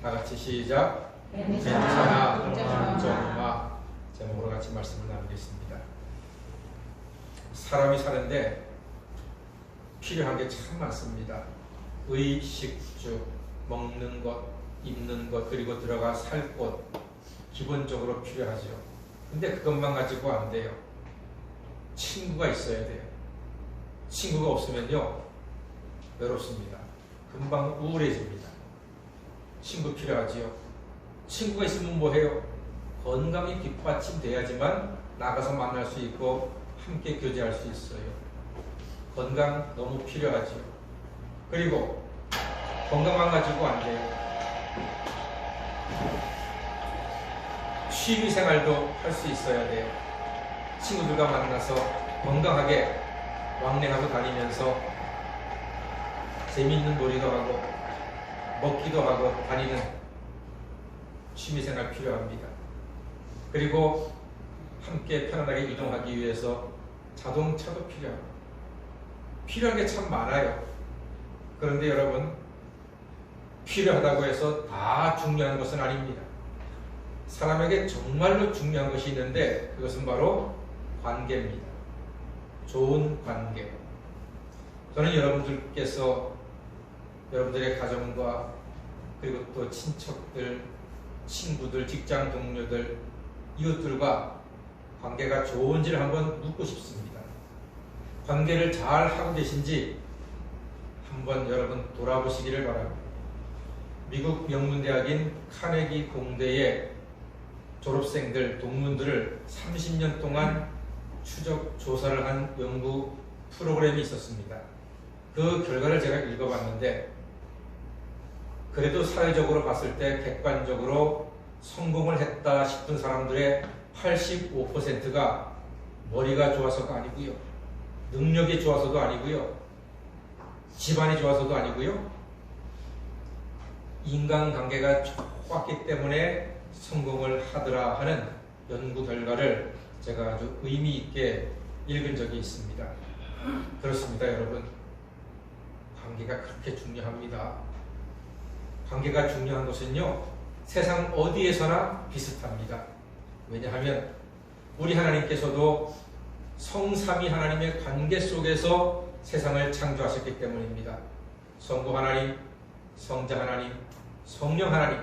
다 같이 시작. 괜찮아, 정마. 제목으로 같이 말씀을 나누겠습니다. 사람이 사는데 필요한 게 참 많습니다. 의식주, 먹는 것, 입는 것, 그리고 들어가 살 곳, 기본적으로 필요하죠. 근데 그것만 가지고 안 돼요. 친구가 있어야 돼요. 친구가 없으면요, 외롭습니다. 금방 우울해집니다. 친구 필요하지요. 친구가 있으면 뭐 해요? 건강이 뒷받침돼야지만 나가서 만날 수 있고 함께 교제할 수 있어요. 건강 너무 필요하지요. 그리고 건강만 가지고 안 돼요. 취미생활도 할 수 있어야 돼요. 친구들과 만나서 건강하게 왕래하고 다니면서 재미있는 놀이도 하고 먹기도 하고 다니는 취미생활 필요합니다. 그리고 함께 편안하게 이동하기 위해서 자동차도 필요합니다. 필요한 게 참 많아요. 그런데 여러분, 필요하다고 해서 다 중요한 것은 아닙니다. 사람에게 정말로 중요한 것이 있는데 그것은 바로 관계입니다. 좋은 관계. 저는 여러분들께서 여러분들의 가정과 그리고 또 친척들, 친구들, 직장 동료들, 이웃들과 관계가 좋은지를 한번 묻고 싶습니다. 관계를 잘 하고 계신지 한번 여러분 돌아보시기를 바랍니다. 미국 명문대학인 카네기 공대의 졸업생들, 동문들을 30년 동안 추적 조사를 한 연구 프로그램이 있었습니다. 그 결과를 제가 읽어봤는데, 그래도 사회적으로 봤을 때 객관적으로 성공을 했다 싶은 사람들의 85%가 머리가 좋아서가 아니고요, 능력이 좋아서도 아니고요, 집안이 좋아서도 아니고요, 인간관계가 좋았기 때문에 성공을 하더라 하는 연구 결과를 제가 아주 의미 있게 읽은 적이 있습니다. 그렇습니다, 여러분. 관계가 그렇게 중요합니다. 관계가 중요한 것은요, 세상 어디에서나 비슷합니다. 왜냐하면 우리 하나님께서도 성삼위 하나님의 관계 속에서 세상을 창조하셨기 때문입니다. 성부 하나님, 성자 하나님, 성령 하나님,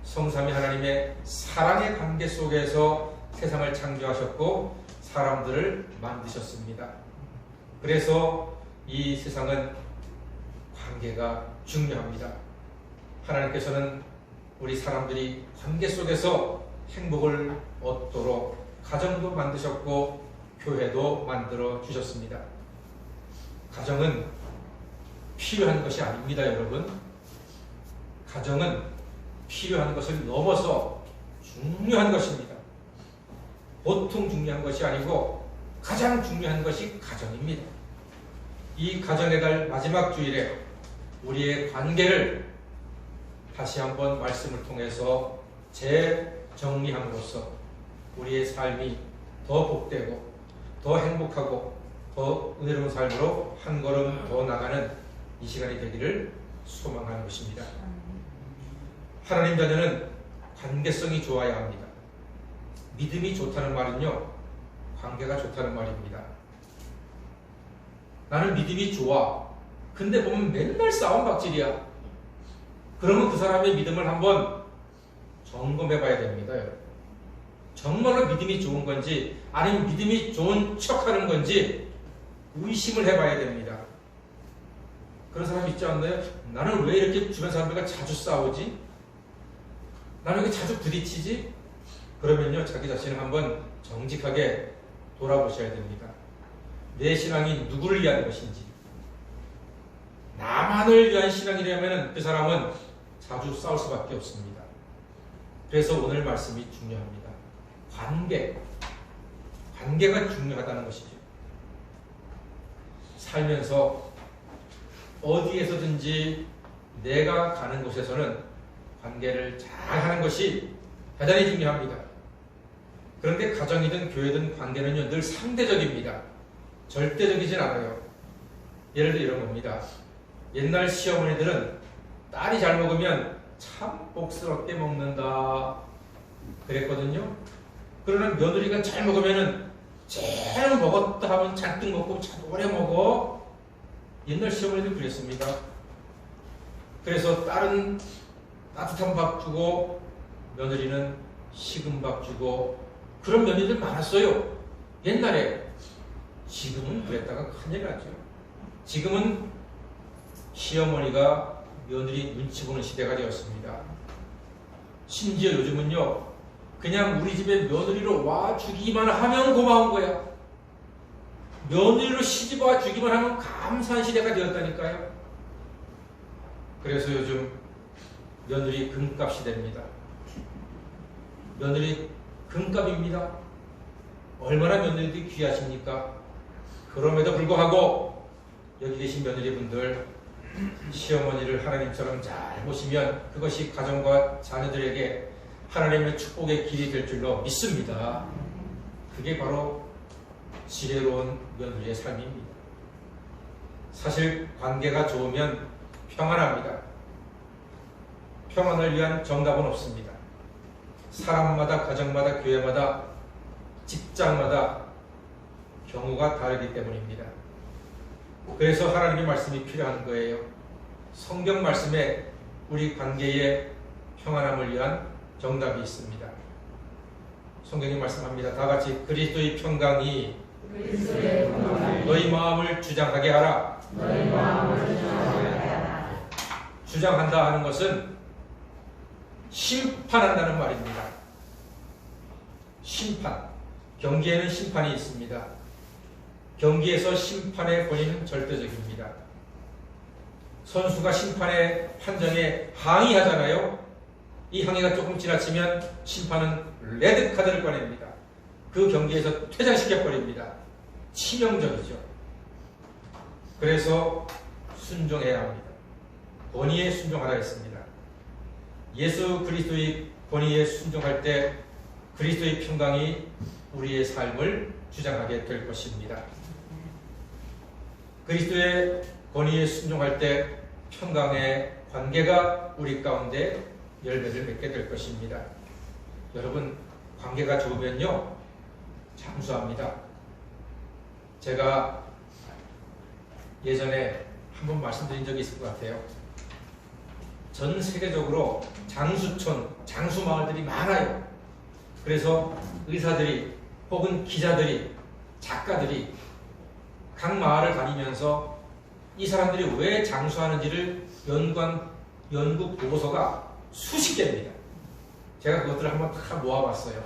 성삼위 하나님의 사랑의 관계 속에서 세상을 창조하셨고 사람들을 만드셨습니다. 그래서 이 세상은 관계가 중요합니다. 하나님께서는 우리 사람들이 관계 속에서 행복을 얻도록 가정도 만드셨고 교회도 만들어 주셨습니다. 가정은 필요한 것이 아닙니다, 여러분. 가정은 필요한 것을 넘어서 중요한 것입니다. 보통 중요한 것이 아니고 가장 중요한 것이 가정입니다. 이 가정의 달 마지막 주일에 우리의 관계를 다시 한번 말씀을 통해서 재정리함으로써 우리의 삶이 더 복되고 더 행복하고 더 은혜로운 삶으로 한 걸음 더 나가는 이 시간이 되기를 소망하는 것입니다. 하나님 자녀는 관계성이 좋아야 합니다. 믿음이 좋다는 말은요, 관계가 좋다는 말입니다. 나는 믿음이 좋아. 근데 보면 맨날 싸움박질이야. 그러면 그 사람의 믿음을 한번 점검해 봐야 됩니다. 정말로 믿음이 좋은 건지 아니면 믿음이 좋은 척하는 건지 의심을 해봐야 됩니다. 그런 사람 있지 않나요? 나는 왜 이렇게 주변 사람들과 자주 싸우지? 나는 왜 자주 부딪히지? 그러면요, 자기 자신을 한번 정직하게 돌아보셔야 됩니다. 내 신앙이 누구를 위한 것인지. 나만을 위한 신앙이라면 그 사람은 자주 싸울 수밖에 없습니다. 그래서 오늘 말씀이 중요합니다. 관계가 중요하다는 것이죠. 살면서 어디에서든지 내가 가는 곳에서는 관계를 잘 하는 것이 대단히 중요합니다. 그런데 가정이든 교회든 관계는요, 늘 상대적입니다. 절대적이진 않아요. 예를 들어 이런 겁니다. 옛날 시어머니들은 딸이 잘 먹으면 참 복스럽게 먹는다 그랬거든요. 그러나 며느리가 잘 먹으면은 잘 먹었다 하면 잔뜩 먹고 참 오래 먹어. 옛날 시어머니들 그랬습니다. 그래서 딸은 따뜻한 밥 주고 며느리는 식은 밥 주고 그런 며느리들 많았어요. 옛날에. 지금은 그랬다가 큰일 나죠. 지금은 시어머니가 며느리 눈치 보는 시대가 되었습니다. 심지어 요즘은요, 그냥 우리 집에 며느리로 와주기만 하면 고마운 거야. 며느리로 시집 와주기만 하면 감사한 시대가 되었다니까요. 그래서 요즘 며느리 금값 시대입니다. 며느리 금값입니다. 얼마나 며느리들이 귀하십니까? 그럼에도 불구하고 여기 계신 며느리분들, 시어머니를 하나님처럼 잘 보시면 그것이 가정과 자녀들에게 하나님의 축복의 길이 될 줄로 믿습니다. 그게 바로 지혜로운 며느리의 삶입니다. 사실 관계가 좋으면 평안합니다. 평안을 위한 정답은 없습니다. 사람마다, 가정마다, 교회마다, 직장마다 경우가 다르기 때문입니다. 그래서 하나님의 말씀이 필요한 거예요. 성경 말씀에 우리 관계의 평안함을 위한 정답이 있습니다. 성경이 말씀합니다. 다 같이 그리스도의 평강이 너희 마음을 주장하게 하라. 주장한다 하는 것은 심판한다는 말입니다. 심판. 경기에는 심판이 있습니다. 경기에서 심판의 권위는 절대적입니다. 선수가 심판의 판정에 항의하잖아요. 이 항의가 조금 지나치면 심판은 레드카드를 꺼냅니다. 그 경기에서 퇴장시켜버립니다. 치명적이죠. 그래서 순종해야 합니다. 권위에 순종하라 했습니다. 예수 그리스도의 권위에 순종할 때 그리스도의 평강이 우리의 삶을 주장하게 될 것입니다. 그리스도의 권위에 순종할 때 평강의 관계가 우리 가운데 열매를 맺게 될 것입니다. 여러분, 관계가 좋으면요, 장수합니다. 제가 예전에 한번 말씀드린 적이 있을 것 같아요. 전 세계적으로 장수촌, 장수마을들이 많아요. 그래서 의사들이 혹은 기자들이, 작가들이 각 마을을 다니면서 이 사람들이 왜 장수하는지를 연구 보고서가 수십 개입니다. 제가 그것들을 한번 다 모아봤어요.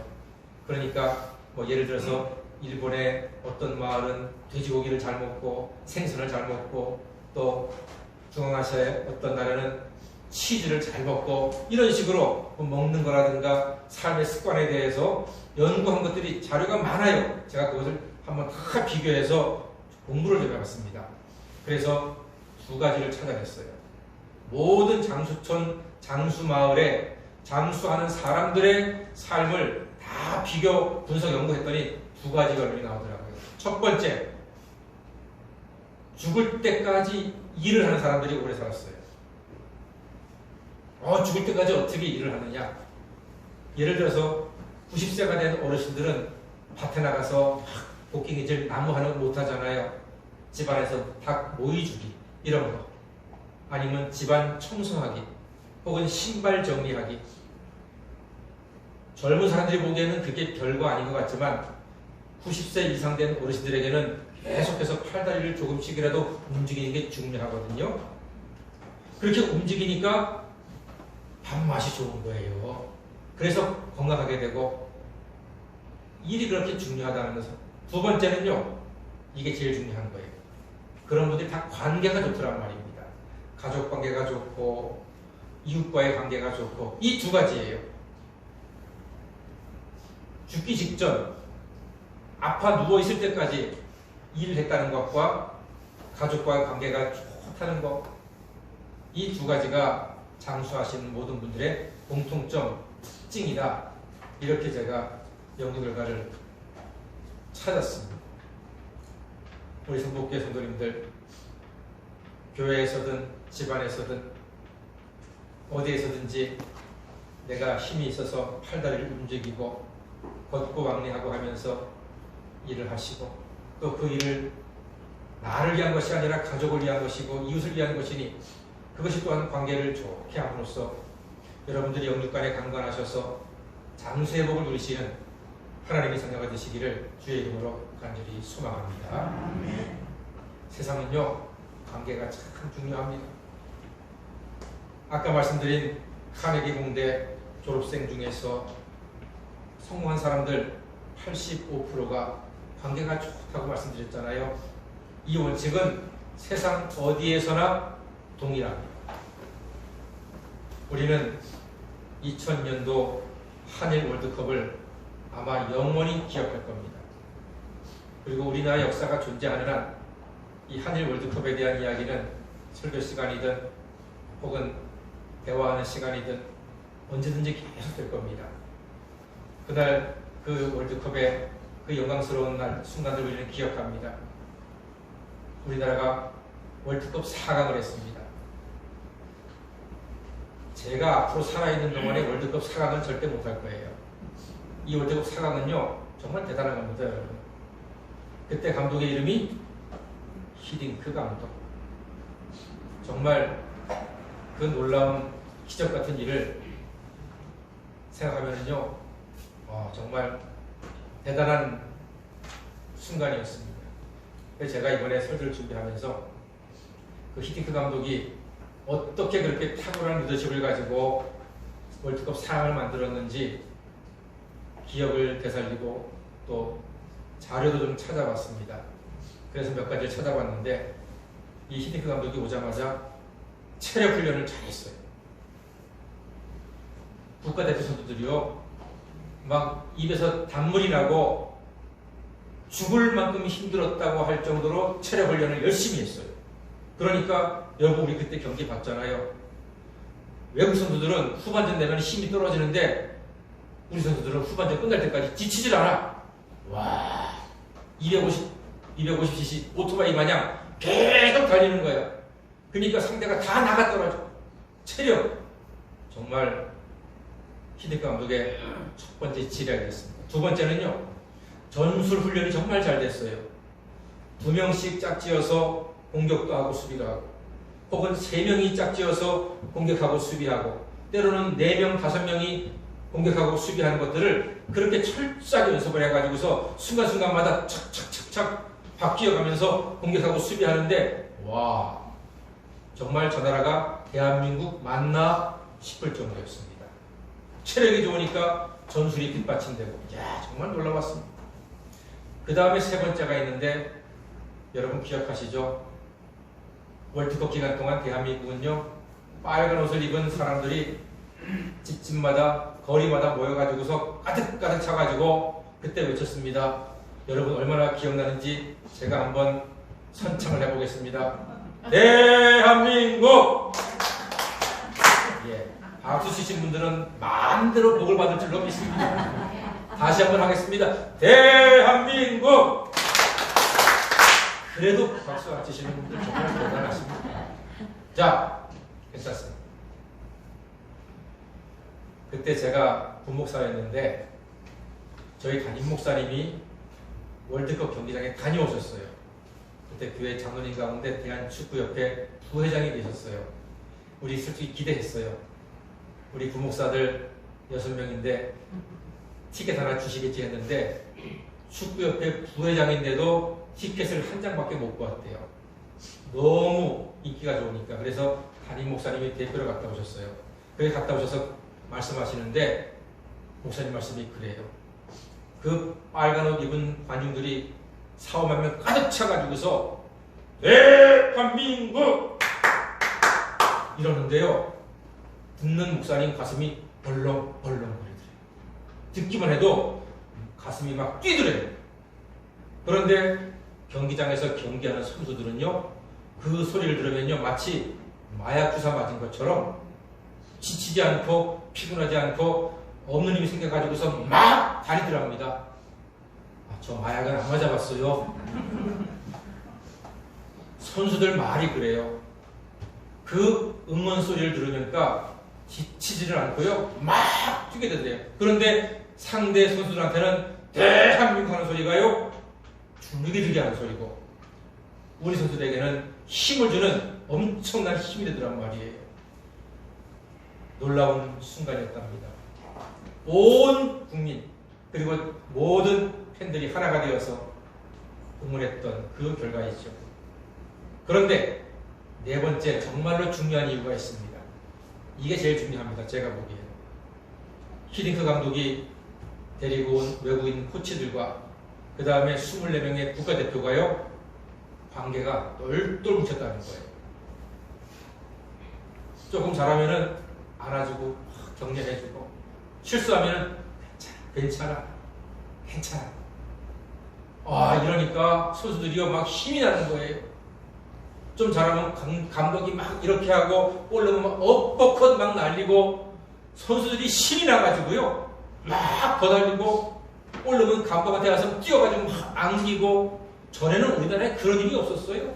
그러니까 뭐 예를 들어서 일본의 어떤 마을은 돼지고기를 잘 먹고 생선을 잘 먹고, 또 중앙아시아의 어떤 나라는 치즈를 잘 먹고, 이런 식으로 먹는 거라든가 삶의 습관에 대해서 연구한 것들이 자료가 많아요. 제가 그것을 한번 다 비교해서 공부를 좀 해봤습니다. 그래서 두 가지를 찾아냈어요. 모든 장수촌, 장수마을에 장수하는 사람들의 삶을 다 비교, 분석, 연구했더니 두 가지 결론이 나오더라고요. 첫 번째, 죽을 때까지 일을 하는 사람들이 오래 살았어요. 죽을 때까지 어떻게 일을 하느냐? 예를 들어서 90세가 된 어르신들은 밭에 나가서 복갱이질 나무 하는 거 못하잖아요. 집안에서 닭 모이 주기, 이런 거. 아니면 집안 청소하기, 혹은 신발 정리하기. 젊은 사람들이 보기에는 그게 별거 아닌 것 같지만 90세 이상 된 어르신들에게는 계속해서 팔다리를 조금씩이라도 움직이는 게 중요하거든요. 그렇게 움직이니까 밥맛이 좋은 거예요. 그래서 건강하게 되고, 일이 그렇게 중요하다는 것은. 두 번째는요, 이게 제일 중요한 거예요. 그런 분들이 다 관계가 좋더란 말입니다. 가족 관계가 좋고 이웃과의 관계가 좋고, 이 두 가지예요. 죽기 직전 아파 누워있을 때까지 일을 했다는 것과 가족과의 관계가 좋다는 것, 이 두 가지가 장수하시는 모든 분들의 공통점, 특징이다. 이렇게 제가 연구 결과를 찾았습니다. 우리 성복교회 성도님들, 교회에서든 집안에서든 어디에서든지 내가 힘이 있어서 팔다리를 움직이고 걷고 왕래하고 하면서 일을 하시고 또 그 일을 나를 위한 것이 아니라 가족을 위한 것이고 이웃을 위한 것이니 그것이 또한 관계를 좋게 함으로써 여러분들이 영육간에 강건하셔서 장수의 복을 누리시는 하나님의 자녀가 되시기를 주의 이름으로 간절히 소망합니다. 세상은요 관계가 참 중요합니다. 아까 말씀드린 카네기 공대 졸업생 중에서 성공한 사람들 85%가 관계가 좋다고 말씀드렸잖아요. 이 원칙은 세상 어디에서나 동일합니다. 우리는 2000년도 한일 월드컵을 아마 영원히 기억할 겁니다. 그리고 우리나라 역사가 존재하는 한 이 한일 월드컵에 대한 이야기는 설교 시간이든 혹은 대화하는 시간이든 언제든지 계속될 겁니다. 그날 그 월드컵의 그 영광스러운 날 순간을 우리는 기억합니다. 우리나라가 월드컵 4강을 했습니다. 제가 앞으로 살아있는 동안에 월드컵 4강은 절대 못할 거예요. 이 월드컵 4강은요 정말 대단한 겁니다, 여러분. 그때 감독의 이름이 히딩크 감독. 정말 그 놀라운 기적 같은 일을 생각하면요 정말 대단한 순간이었습니다. 그래서 제가 이번에 설교를 준비하면서 그 히딩크 감독이 어떻게 그렇게 탁월한 리더십을 가지고 월드컵 4강을 만들었는지 기억을 되살리고 또 자료도 좀 찾아봤습니다. 그래서 몇 가지를 찾아봤는데 이 히딩크 감독이 오자마자 체력 훈련을 잘했어요. 국가대표 선수들이요 막 입에서 단물이 나고 죽을 만큼 힘들었다고 할 정도로 체력 훈련을 열심히 했어요. 그러니까 여러분 우리 그때 경기 봤잖아요. 외국 선수들은 후반전 되면 힘이 떨어지는데 우리 선수들은 후반전 끝날 때까지 지치질 않아. 와 250cc 오토바이 마냥 계속 달리는 거야. 그러니까 상대가 다 나가 떨어져. 체력 정말 히딩크 감독의 첫 번째 지략이었습니다. 두 번째는요 전술 훈련이 정말 잘 됐어요. 2명씩 짝지어서 공격도 하고 수비도 하고 혹은 3명이 짝지어서 공격하고 수비하고 때로는 4명, 5명이 공격하고 수비하는 것들을 그렇게 철저하게 연습을 해가지고서 순간순간마다 착착착착 바뀌어가면서 공격하고 수비하는데 와 정말 저 나라가 대한민국 맞나 싶을 정도였습니다. 체력이 좋으니까 전술이 뒷받침되고 야 정말 놀라웠습니다. 그 다음에 세 번째가 있는데 여러분 기억하시죠? 월드컵 기간 동안 대한민국은요 빨간 옷을 입은 사람들이 집집마다 거리마다 모여가지고서 가득가득 차가지고 그때 외쳤습니다. 여러분 얼마나 기억나는지 제가 한번 선창을 해보겠습니다. 대한민국! 예, 박수 치신 분들은 마음대로 복을 받을 줄로 믿습니다. 다시 한번 하겠습니다. 대한민국! 그래도 박수 안 치시는 분들 정말 대단하십니다. 자, 괜찮습니다. 그때 제가 부목사였는데 저희 담임 목사님이 월드컵 경기장에 다녀오셨어요. 그때 교회 장로님 가운데 대한축구협회 부회장이 되셨어요. 우리 솔직히 기대했어요. 우리 부목사들 6명인데 티켓 하나 주시겠지 했는데 축구협회 부회장인데도 티켓을 한 장밖에 못 구했대요. 너무 인기가 좋으니까. 그래서 담임 목사님이 대표로 갔다 오셨어요. 그래 갔다 오셔서 말씀하시는데 목사님 말씀이 그래요. 그 빨간 옷 입은 관중들이 4-5만 명 가득 차가지고서 대한민국 이러는데요. 듣는 목사님 가슴이 벌렁벌렁거리더래요. 듣기만 해도 가슴이 막 뛰더래요. 그런데 경기장에서 경기하는 선수들은요 그 소리를 들으면요 마치 마약 주사 맞은 것처럼 지치지 않고 피곤하지 않고 없는 힘이 생겨가지고서 막 다니더랍니다. 아, 저 마약은 안 맞아봤어요. 선수들 말이 그래요. 그 응원 소리를 들으니까 지치지를 않고요. 막 뛰게 된대요. 그런데 상대 선수들한테는 대한민국 하는 소리가요. 주눅이 들게 하는 소리고 우리 선수들에게는 힘을 주는 엄청난 힘이 되더란 말이에요. 놀라운 순간이었답니다. 온 국민 그리고 모든 팬들이 하나가 되어서 응원했던 그 결과이죠. 그런데 네 번째 정말로 중요한 이유가 있습니다. 이게 제일 중요합니다. 제가 보기에는. 히딩크 감독이 데리고 온 외국인 코치들과 그 다음에 24명의 국가대표가요. 관계가 똘똘 뭉쳤다는 거예요. 조금 잘하면은 안아주고 격려해주고 실수하면은 괜찮아. 이러니까 선수들이요 막 힘이 나는 거예요. 좀 잘하면 감독이 막 이렇게 하고 골 넣으면 막 엇버컷 막 날리고 선수들이 신이 나가지고요 막 더 달리고 골 넣으면 감독한테 가서 뛰어가지고 막 안기고 전에는 우리나라에 그런 일이 없었어요.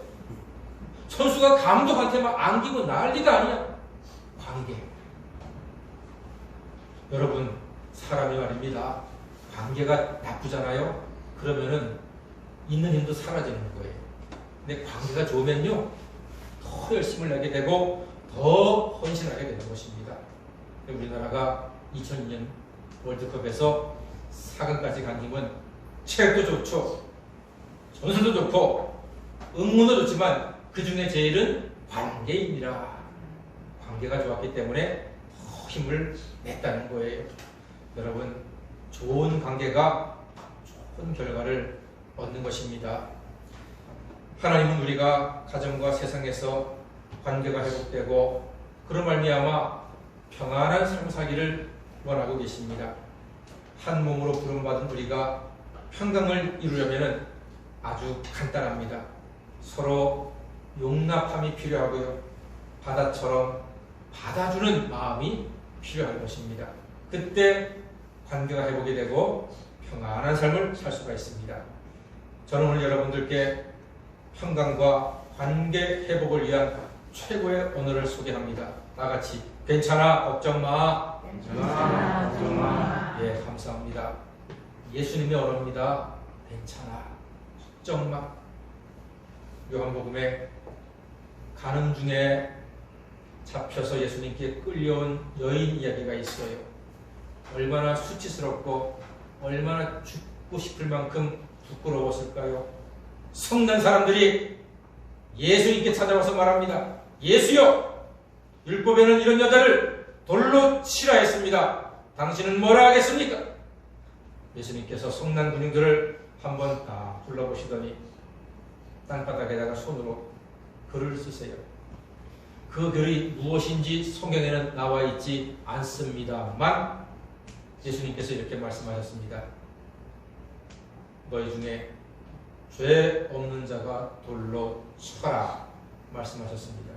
선수가 감독한테 막 안기고 난리가 아니야. 관계. 여러분 사람이 말입니다. 관계가 나쁘잖아요. 그러면은 있는 힘도 사라지는 거예요. 근데 관계가 좋으면요 더 열심을 내게 되고 더 헌신하게 되는 것입니다. 우리나라가 2002년 월드컵에서 4강까지 간 힘은 체력도 좋죠, 전술도 좋고 응원도 좋지만 그 중에 제일은 관계입니다. 관계가 좋았기 때문에 더 힘을 냈다는 거예요. 여러분 좋은 관계가 좋은 결과를 얻는 것입니다. 하나님은 우리가 가정과 세상에서 관계가 회복되고 그런 말미암아 평안한 삶 살기를 원하고 계십니다. 한 몸으로 부름받은 우리가 평강을 이루려면 아주 간단합니다. 서로 용납함이 필요하고요. 바다처럼 받아주는 마음이 필요한 것입니다. 그때 관계가 회복이 되고 평안한 삶을 살 수가 있습니다. 저는 오늘 여러분들께 평강과 관계 회복을 위한 최고의 언어를 소개합니다. 다같이 괜찮아 걱정 마. 괜찮아 걱정 마. 예, 감사합니다. 예수님의 언어입니다. 괜찮아 걱정 마. 요한복음에 가는 중에 잡혀서 예수님께 끌려온 여인 이야기가 있어요. 얼마나 수치스럽고 얼마나 죽고 싶을 만큼 부끄러웠을까요? 성난 사람들이 예수님께 찾아와서 말합니다. 예수여, 율법에는 이런 여자를 돌로 치라 했습니다. 당신은 뭐라 하겠습니까? 예수님께서 성난 군인들을 한번 다 불러보시더니 땅바닥에다가 손으로 글을 쓰세요. 그 글이 무엇인지 성경에는 나와 있지 않습니다만 예수님께서 이렇게 말씀하셨습니다. 너희 중에 죄 없는 자가 돌로 쳐라 말씀하셨습니다.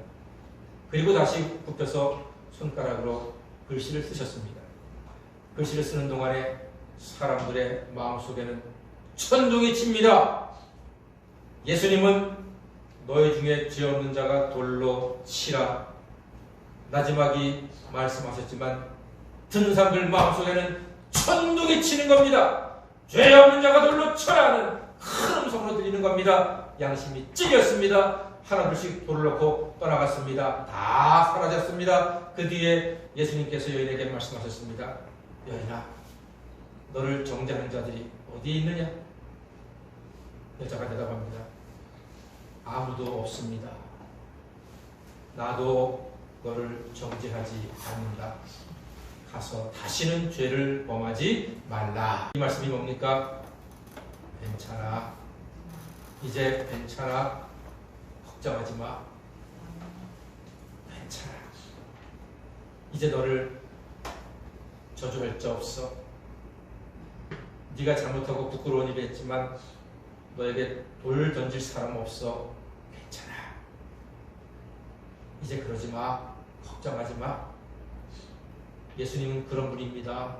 그리고 다시 굽혀서 손가락으로 글씨를 쓰셨습니다. 글씨를 쓰는 동안에 사람들의 마음속에는 천둥이 칩니다. 예수님은 너희 중에 죄 없는 자가 돌로 치라 마지막이 말씀하셨지만 듣는 사람들 마음속에는 천둥이 치는 겁니다. 죄 없는 자가 돌로 쳐라는 큰 음성으로 들리는 겁니다. 양심이 찔렸습니다. 하나둘씩 돌을 놓고 떠나갔습니다. 다 사라졌습니다. 그 뒤에 예수님께서 여인에게 말씀하셨습니다. 여인아, 너를 정죄하는 자들이 어디 있느냐? 여자가 대답합니다. 아무도 없습니다. 나도 너를 정죄하지 않는다. 가서 다시는 죄를 범하지 말라. 이 말씀이 뭡니까? 괜찮아. 이제 괜찮아. 걱정하지 마. 괜찮아. 이제 너를 저주할 자 없어. 네가 잘못하고 부끄러운 일을 했지만 너에게 돌 던질 사람 없어. 괜찮아. 이제 그러지 마. 걱정하지 마. 예수님은 그런 분입니다.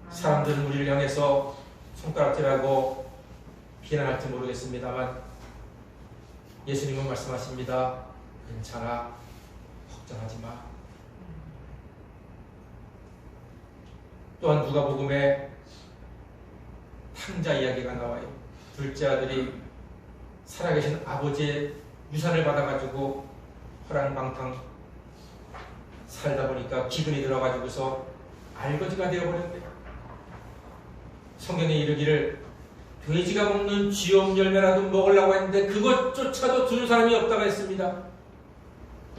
사람들은 우리를 향해서 손가락질하고 비난할지 모르겠습니다만 예수님은 말씀하십니다. 괜찮아. 걱정하지 마. 또한 누가복음에 탕자 이야기가 나와요. 둘째 아들이 살아계신 아버지의 유산을 받아가지고 허랑방탕 살다 보니까 기근이 들어가지고서 알거지가 되어버렸대요. 성경에 이르기를 돼지가 먹는 쥐염 열매라도 먹으려고 했는데 그것조차도 줄 사람이 없다고 했습니다.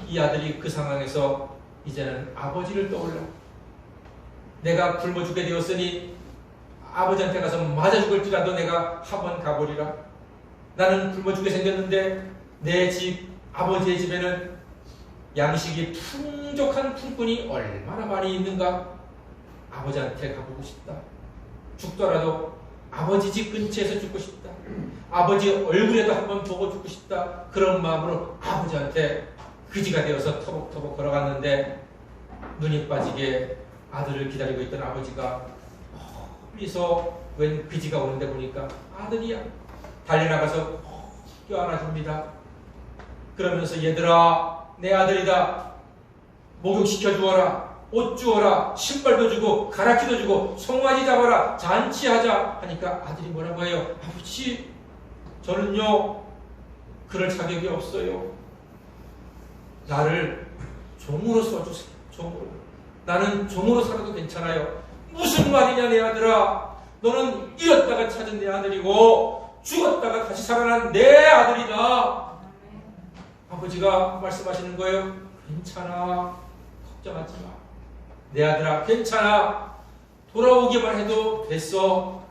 이 아들이 그 상황에서 이제는 아버지를 떠올려 내가 굶어 죽게 되었으니 아버지한테 가서 맞아 죽을지라도 내가 한번 가보리라. 나는 굶어 죽게 생겼는데 내 집, 아버지의 집에는 양식이 풍족한 품꾼이 얼마나 많이 있는가. 아버지한테 가보고 싶다. 죽더라도 아버지 집 근처에서 죽고 싶다. 아버지 얼굴에도 한번 보고 죽고 싶다. 그런 마음으로 아버지한테 그지가 되어서 터벅터벅 걸어갔는데 눈이 빠지게 아들을 기다리고 있던 아버지가 멀리서 웬 그지가 오는데 보니까 아들이야. 달려나가서 껴안아줍니다. 그러면서 얘들아, 내 아들이다. 목욕시켜 주어라. 옷 주어라. 신발도 주고 가락지도 주고 송아지 잡아라. 잔치하자 하니까 아들이 뭐라고 해요? 아버지, 저는요 그럴 자격이 없어요. 나를 종으로 써주세요. 종으로. 나는 종으로 살아도 괜찮아요. 무슨 말이냐 내 아들아. 너는 잃었다가 찾은 내 아들이고 죽었다가 다시 살아난 내 아들이다. 아버지가 말씀하시는 거예요. 괜찮아. 걱정하지 마. 내 아들아, 괜찮아. 돌아오기만 해도 됐어.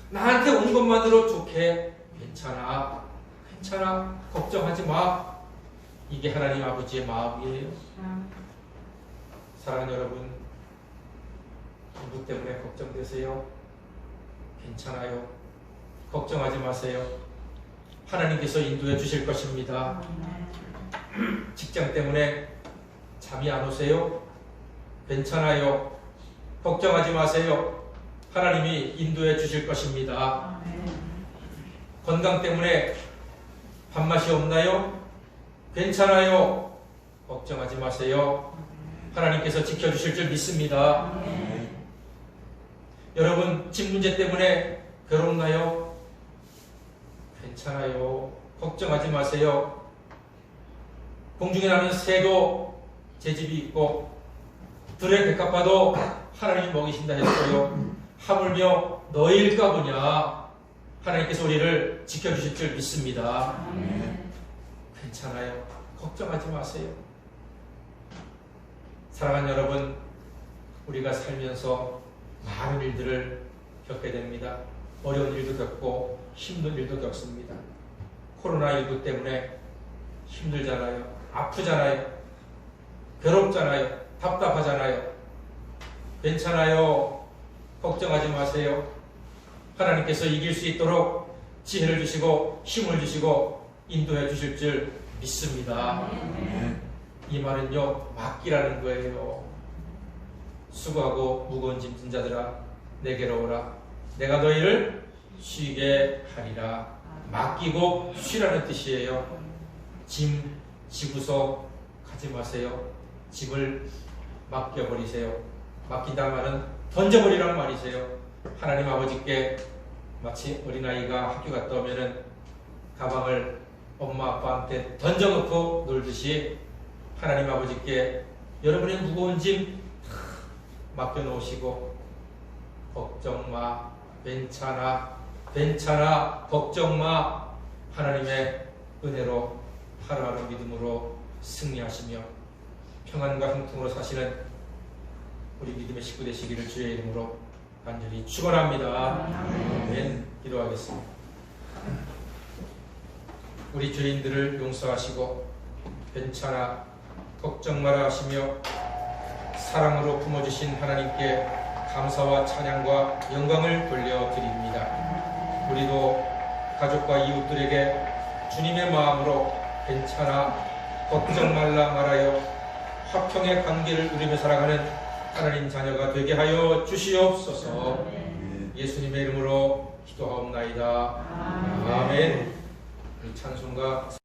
나한테 온 것만으로 좋게. 괜찮아. 괜찮아. 걱정하지 마. 이게 하나님 아버지의 마음이에요. 사랑하는 여러분, 누구 때문에 걱정되세요? 괜찮아요. 걱정하지 마세요. 하나님께서 인도해 주실 것입니다. 직장 때문에 잠이 안 오세요? 괜찮아요. 걱정하지 마세요. 하나님이 인도해 주실 것입니다. 건강 때문에 밥맛이 없나요? 괜찮아요. 걱정하지 마세요. 하나님께서 지켜주실 줄 믿습니다. 여러분, 집 문제 때문에 괴롭나요? 괜찮아요. 걱정하지 마세요. 공중에 나는 새도 제 집이 있고 들의 백합화도 하나님이 먹이신다 했어요. 하물며 너희일까 보냐. 하나님께서 우리를 지켜주실 줄 믿습니다. 괜찮아요. 걱정하지 마세요. 사랑하는 여러분, 우리가 살면서 많은 일들을 겪게 됩니다. 어려운 일도 겪고 힘든 일도 겪습니다. 코로나19 때문에 힘들잖아요. 아프잖아요. 괴롭잖아요. 답답하잖아요. 괜찮아요. 걱정하지 마세요. 하나님께서 이길 수 있도록 지혜를 주시고 힘을 주시고 인도해 주실 줄 믿습니다. 이 말은요, 맡기라는 거예요. 수고하고 무거운 짐 진 자들아, 내게로 오라. 내가 너희를 쉬게 하리라. 맡기고 쉬라는 뜻이에요. 짐 지고서 가지 마세요. 짐을 맡겨버리세요. 맡긴다 말은 던져버리란 말이세요. 하나님 아버지께 마치 어린아이가 학교 갔다 오면은 가방을 엄마 아빠한테 던져놓고 놀듯이 하나님 아버지께 여러분의 무거운 짐 맡겨놓으시고 걱정 마, 괜찮아, 괜찮아, 걱정 마. 하나님의 은혜로 하루하루 믿음으로 승리하시며 평안과 형통으로 사시는 우리 믿음의 식구 되시기를 주의 이름으로 간절히 축원합니다. 아멘. 기도하겠습니다. 우리 죄인들을 용서하시고 괜찮아, 걱정 마라 하시며 사랑으로 품어주신 하나님께 감사와 찬양과 영광을 돌려드립니다. 우리도 가족과 이웃들에게 주님의 마음으로 괜찮아, 걱정 말라 말하여 화평의 관계를 누리며 살아가는 하나님 자녀가 되게 하여 주시옵소서. 예수님의 이름으로 기도하옵나이다. 아멘. 이 찬송가